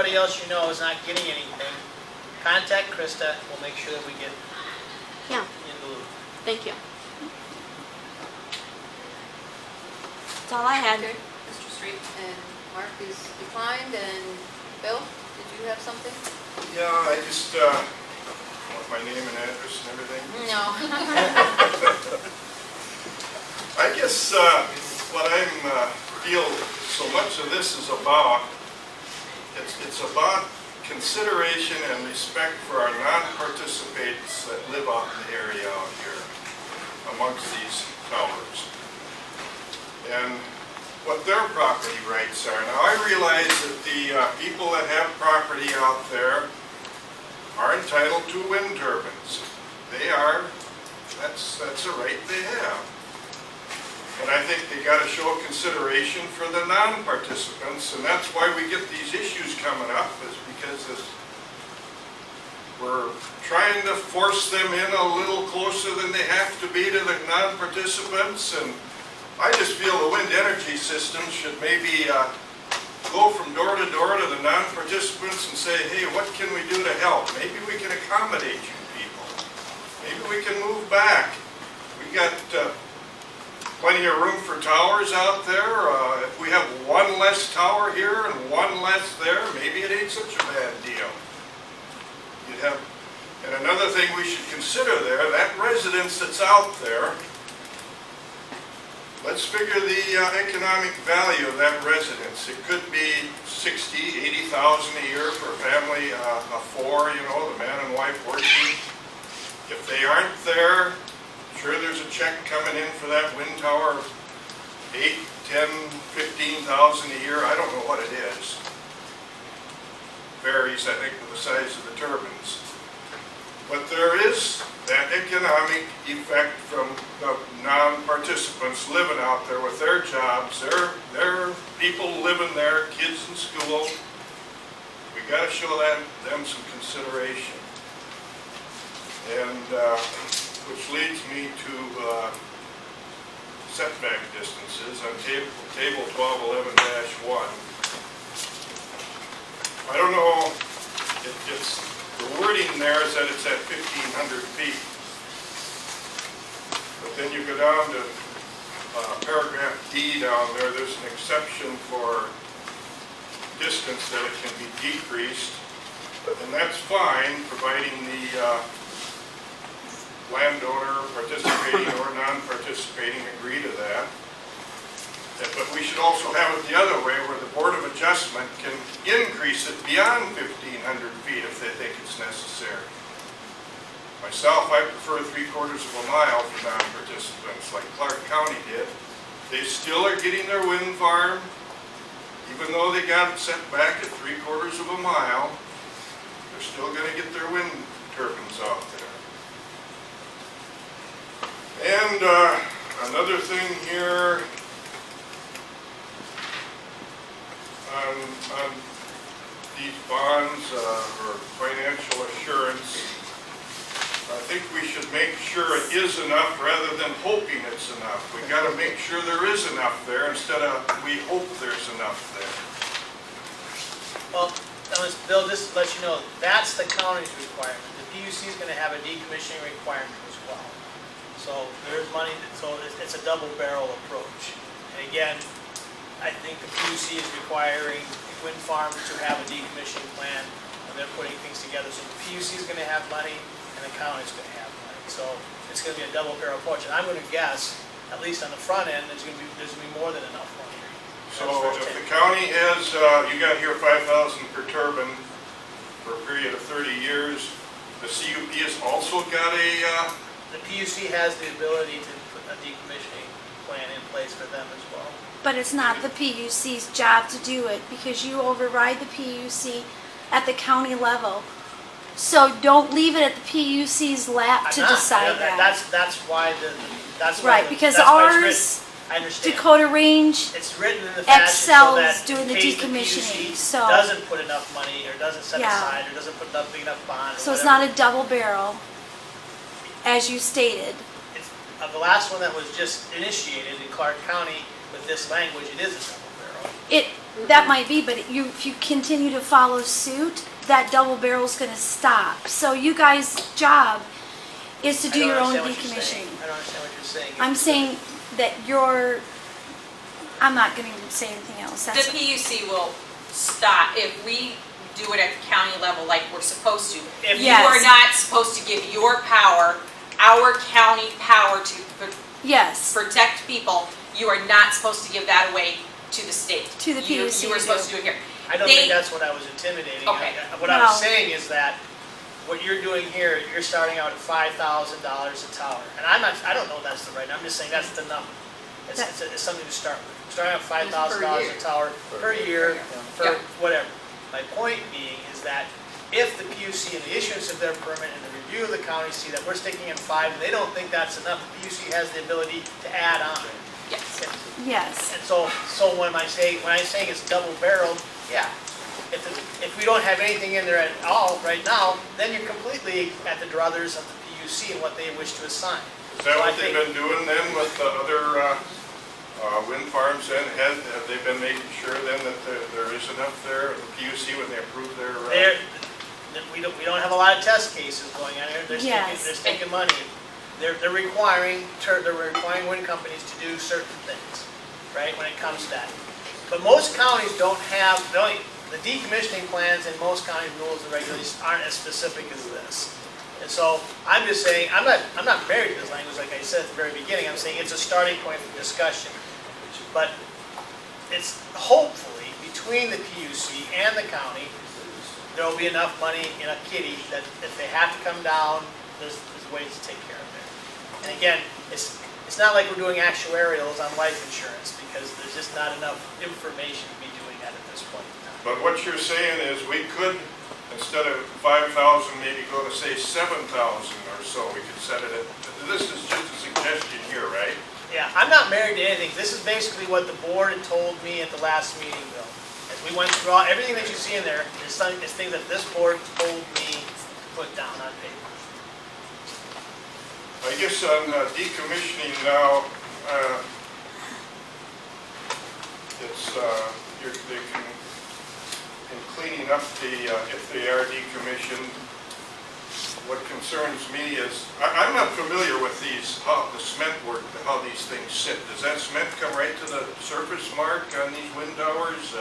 everybody else you know is not getting anything, contact Krista. We'll make sure that we get Yeah, in the loop. thank you. That's all I had. Okay, Mr. Street and Mark is declined, and Bill, did you have something? Yeah, I just want my name and address and everything. No. I guess what I feel so much of this is about, it's about consideration and respect for our non-participants that live out in the area out here amongst these towers, and what their property rights are. Now, I realize that the people that have property out there are entitled to wind turbines. They are. That's a right they have. But I think they got to show consideration for the non-participants, and that's why we get these issues coming up, is because we're trying to force them in a little closer than they have to be to the non-participants. And I just feel the wind energy system should maybe go from door to the non-participants and say, hey, what can we do to help? Maybe we can accommodate you people. Maybe we can move back. We got plenty of room for towers out there. If we have one less tower here and one less there, maybe it ain't such a bad deal. You'd have, and another thing we should consider there, that residence that's out there, let's figure the economic value of that residence. It could be $60,000, $80,000 a year for a family of four, you know, the man and wife working. If they aren't there, sure there's a check coming in for that wind tower of $8,000, $10,000, $15,000 a year. I don't know what it is. Varies, I think, with the size of the turbines. But there is that economic effect from the non-participants living out there with their jobs, their people living there, kids in school. We got to show them some consideration. And which leads me to setback distances on table 1211-1. I don't know, it's the wording there is that it's at 1,500 feet. But then you go down to paragraph D down there, there's an exception for distance that it can be decreased. And that's fine, providing the landowner participating or non-participating agree to that. But we should also have it the other way, where the Board of Adjustment can increase it beyond 1,500 feet if they think it's necessary. Myself, I prefer 3/4 of a mile for non-participants, like Clark County did. They still are getting their wind farm, even though they got it set back at 3/4 of a mile. They're still going to get their wind turbines out there. And another thing here, on these bonds or financial assurance, I think we should make sure it is enough rather than hoping it's enough. We got to make sure there is enough there instead of we hope there's enough there. Well, Bill, just to let you know, that's the county's requirement. The PUC is going to have a decommissioning requirement as well. So there's money, so it's a double barrel approach. And again, I think the PUC is requiring wind farms to have a decommissioning plan when they're putting things together. So the PUC is going to have money and the county is going to have money. So it's going to be a double barrel approach. And I'm going to guess, at least on the front end, there's going to be more than enough money. So if the county has, you got here 5,000 per turbine for a period of 30 years, the CUP has also got a... The PUC has the ability to put a decommissioning plan in place for them as well. But it's not the PUC's job to do it, because you override the PUC at the county level. So don't leave it at the PUC's lap to decide that. That's why right, because that's why ours, I understand. Dakota Range, it's written in the fashion so that excels doing the in case decommissioning. PUC So doesn't put enough money or doesn't set Yeah. aside or doesn't put enough big enough bond. so it's not a double barrel, as you stated. The last one that was just initiated in Clark County with this language, it is a double barrel. That might be, but if you continue to follow suit, that double barrel's gonna stop. So you guys' job is to do your own decommissioning. I don't understand what you're saying. I'm saying that I'm not gonna say anything else. The PUC will stop if we do it at the county level like we're supposed to. If You are not supposed to give your power, our county power to Yes, protect people. You are not supposed to give that away to the state. To the PUC You were to supposed do. to do it here. I don't think that's what I was intimidating. Okay. What I was No. saying is that what you're doing here, you're starting out at $5,000 a tower. And I don't know if that's the right number, I'm just saying that's the number. It's something to start with. Starting out $5,000 a tower per year for Yep. whatever. My point being is that if the PUC and the issuance of their permit and the review of the county see that we're sticking in 5 and they don't think that's enough, the PUC has the ability to add on. Yes. yes. And so when I'm saying it's double barreled, yeah. If we don't have anything in there at all right now, then you're completely at the druthers of the PUC and what they wish to assign. Is that what they've been doing then with the other wind farms then? Have they been making sure then that there is enough there, the PUC, when they approve their? We don't have a lot of test cases going on here. They're taking money. They're requiring wind companies to do certain things, right, when it comes to that. But most counties don't have, the decommissioning plans in most county rules and regulations aren't as specific as this. And so I'm just saying, I'm not married to this language, like I said at the very beginning. I'm saying it's a starting point for discussion. But it's hopefully between the PUC and the county, there will be enough money in a kitty that if they have to come down, there's ways to take care of it. And again, it's not like we're doing actuarials on life insurance because there's just not enough information to be doing that at this point in time. But what you're saying is we could, instead of 5,000, maybe go to say 7,000 or so. We could set it at, this is just a suggestion here, right? Yeah, I'm not married to anything. This is basically what the board had told me at the last meeting, Bill. As we went through everything that you see in there, is things that this board told me to put down on paper. I guess on decommissioning now, they can, in cleaning up if they are decommissioned, what concerns me is, I'm not familiar with the cement work, how these things sit. Does that cement come right to the surface mark on these wind towers?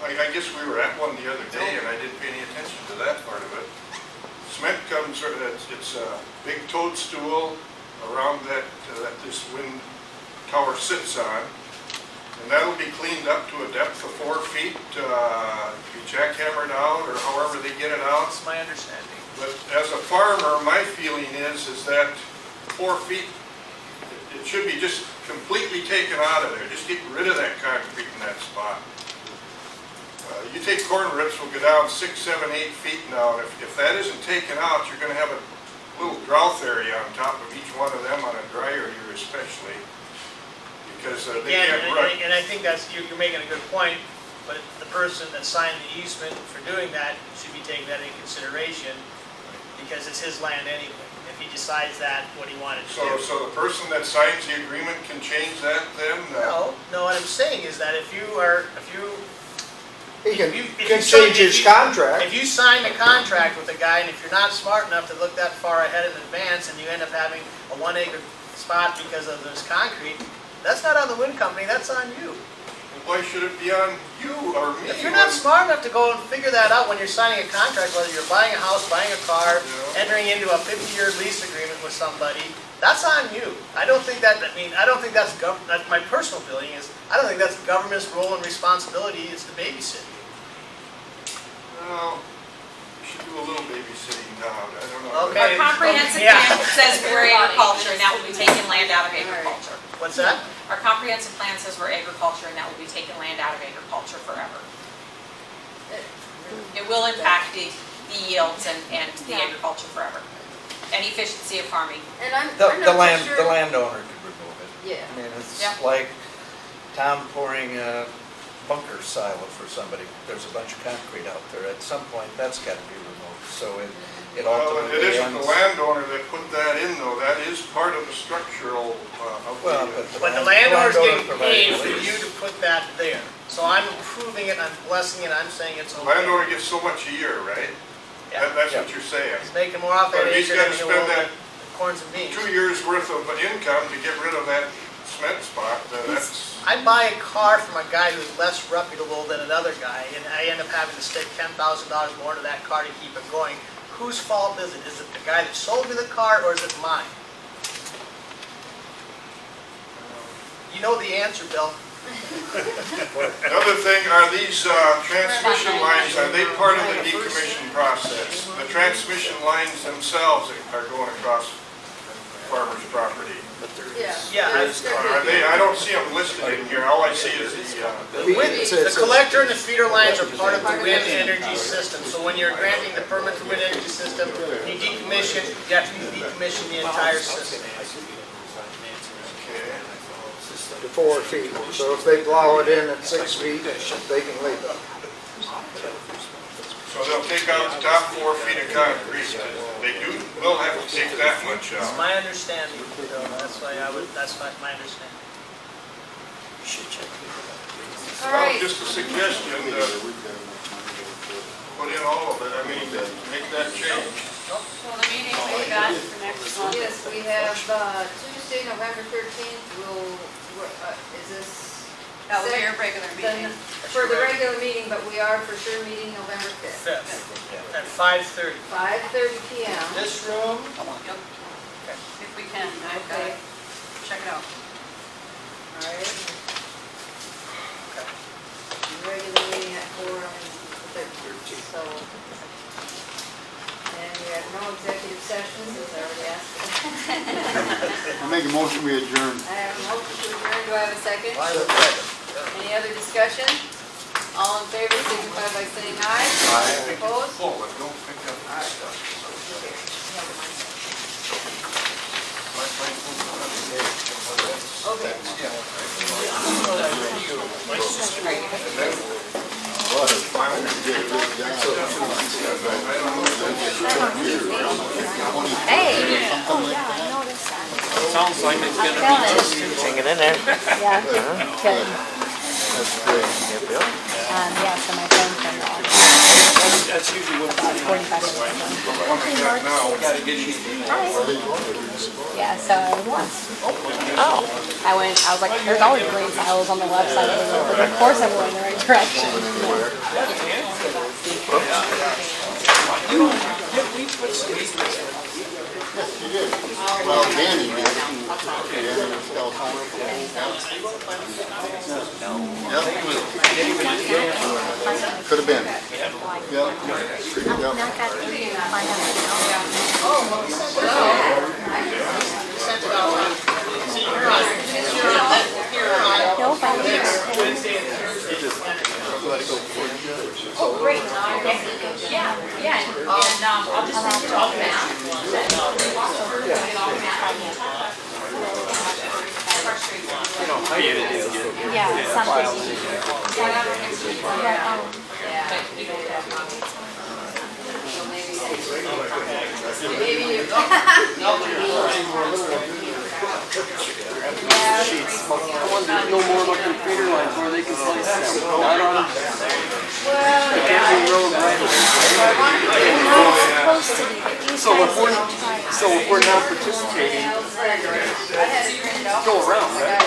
I guess we were at one the other day and I didn't pay any attention to that part of it. Cement comes, it's a big toadstool around that this wind tower sits on. And that'll be cleaned up to a depth of 4 feet, be jackhammered out or however they get it out. That's my understanding. But as a farmer, my feeling is that 4 feet, it should be just completely taken out of there. Just get rid of that concrete in that spot. You take corn rips, will go down 6, 7, 8 feet now. And if that isn't taken out, you're going to have a little drought area on top of each one of them on a drier year especially. Because they can't run. And I think you're making a good point, but the person that signed the easement for doing that should be taking that into consideration because it's his land anyway. If he decides that, what he wanted to do. So the person that signs the agreement can change that then? No, what I'm saying is that if you He can change his contract. If you sign a contract with a guy and if you're not smart enough to look that far ahead in advance and you end up having a 1 acre spot because of this concrete, that's not on the wind company, that's on you. Why should it be on you or me? If you're not smart enough to go and figure that out when you're signing a contract, whether you're buying a house, buying a car, entering into a 50-year lease agreement with somebody, that's on you. I don't think that's my personal feeling is, I don't think that's the government's role and responsibility is to babysit you. Well, we should do a little babysitting now. I don't know. Okay. Our comprehensive plan says we're agriculture and that will be taking land out of agriculture. What's that? Our comprehensive plan says we're agriculture and that will be taking land out of agriculture forever. It will impact the yields and the agriculture forever. And efficiency of farming. And I'm The not so sure. landowner could remove it. Yeah. I mean, it's Yeah. like Tom pouring a bunker silo for somebody. There's a bunch of concrete out there. At some point, that's got to be removed. So it Well, ultimately it isn't ends. the landowner that put that in though. That is part of the structural of Well, the... But the landowner's getting landowner paid provides for lease. you to put that there. So I'm approving it, I'm blessing it, I'm saying it's okay. Landowner gets so much a year, right? Yeah. That's what you're saying. He's making more off that But he's acre than gotta he spend will that the corns and beans. 2 years' worth of income to get rid of that cement spot, that's, I buy a car from a guy who's less reputable than another guy, and I end up having to stick $10,000 more into that car to keep it going. Whose fault is it? Is it the guy that sold me the car, or is it mine? You know the answer, Bill. another thing, are these transmission lines, are they part of the decommission process? The transmission lines themselves are going across farmer's property. Yeah, Are they, I don't see them listed in here, all I see is the collector and the feeder lines are part of the wind energy system. So when you're granting the permit for wind energy system, you decommission, you have to decommission the entire system. To 4 feet. So if they plow it in at 6 feet, they can leave it. So they'll take out the top 4 feet of concrete. They will have to take that much That's out. my understanding, Bill. That's my understanding. All Well, right. just a suggestion, put in all of it, I mean, make that change. So the meeting we got for next month. Yes, we have Tuesday, November 13th, is this? That will be your regular meeting. For the regular meeting, but we are for sure meeting November 5th. At 5:30. 5:30 PM. This room, Yep. If we can, I've got Okay. to check it out. All right. Regular meeting at 4 on the 13th, so. And we have no executive sessions, as I already asked. I make a motion, we adjourn. I have a motion to adjourn, do I have a second? I will second. Any other discussion? All in favor, signify by saying aye. Aye. Opposed? Oh, but don't pick up that stuff. Okay. Hey. Oh, yeah, I noticed that. Sounds like it's gonna be Hanging in there. Yeah, good. Yeah, so my phone turned off That's usually what about 45 minutes ago. Yeah, so I was like, there's always green tiles on the left side of the road, but of course I'm going the right direction. Well, Danny did. Could have been. Yep. Oh, great. Yeah, and I'll just send you all the map. Yeah, something. I wonder if you know more about the feeder lines where they can slice them. Not on the Canyon Road, right? Supposed to be, but you So if we're guys not participating, go around, right?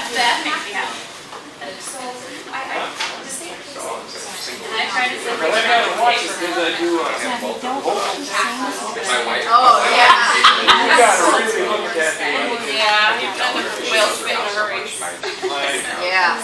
That makes me happy. I try to say. I gotta watch it because I do, Oh, yeah. you gotta really look at that. Yeah, you've done the wheel spin in a hurry. Yeah.